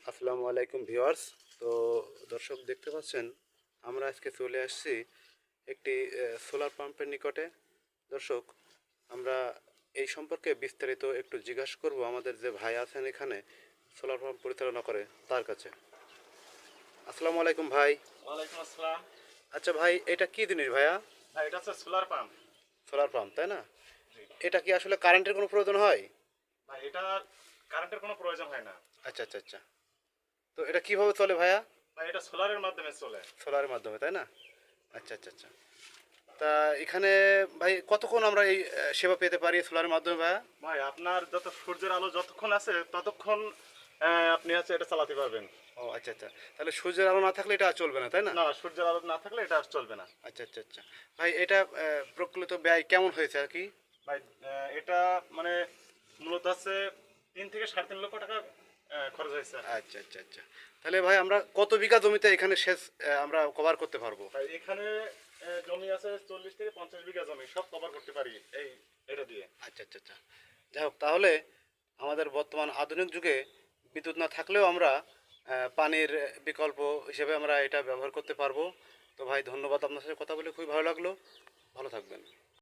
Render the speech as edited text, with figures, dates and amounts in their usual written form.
আসসালামু আলাইকুম ভিউয়ার্স। তো দর্শক দেখতে পাচ্ছেন আমরা আজকে চলে আসছি একটি সোলার পাম্পের নিকটে। দর্শক, আমরা এই সম্পর্কে বিস্তারিত একটু জিজ্ঞাসা করব আমাদের যে ভাই আছেন এখানে সোলার পাম্প পরিচালনা করে তার কাছে। আসসালামু আলাইকুম ভাই। ওয়ালাইকুম আসসালাম। আচ্ছা ভাই, এটা কি জিনিস ভাইয়া? ভাই এটা হচ্ছে সোলার পাম্প। সোলার পাম্প তাই না? জি। এটা কি আসলে কারেন্টের কোনো প্রয়োজন হয়? ভাই এটা কারেন্টের কোনো প্রয়োজন হয় না। আচ্ছা আচ্ছা আচ্ছা। তো এটা কিভাবে চলে ভাইয়া? ভাই এটা সোলারের মাধ্যমে চলে। সোলারের মাধ্যমে তাই না? আচ্ছা আচ্ছা আচ্ছা। তা এখানে ভাই কতক্ষণ আমরা এই সেবা পেতে পারি সোলারের মাধ্যমে ভাইয়া? ভাই আপনার যত সূর্যের আলো যতক্ষণ আছে ততক্ষণ আপনি হচ্ছে এটা চালাতে পারবেন। ও আচ্ছা আচ্ছা। তাহলে সূর্যের আলো না থাকলে এটা আর চলবে না তাই না? না, সূর্যের আলো না থাকলে এটা আর চলবে না। আচ্ছা আচ্ছা আচ্ছা। ভাই এটা প্রকৃত ব্যয় কেমন হয়েছে আর কি? ভাই এটা মানে মূলত আছে 3 থেকে 3.5 লক্ষ টাকা খরচ হয়েছে। আচ্ছা আচ্ছা আচ্ছা। তাহলে ভাই আমরা কত বিঘা জমিতে এখানে সেচ আমরা কভার করতে পারবো? ভাই এখানে জমি আছে 40 থেকে 50 বিঘা জমি, সব কভার করতে পারি এটা দিয়ে। আচ্ছা আচ্ছা আচ্ছা। যাই হোক, তাহলে আমাদের বর্তমান আধুনিক যুগে বিদ্যুৎ না থাকলেও আমরা পানির বিকল্প হিসেবে আমরা এটা ব্যবহার করতে পারবো। তো ভাই ধন্যবাদ, আপনার সাথে কথা বলে খুবই ভালো লাগলো। ভালো থাকবেন।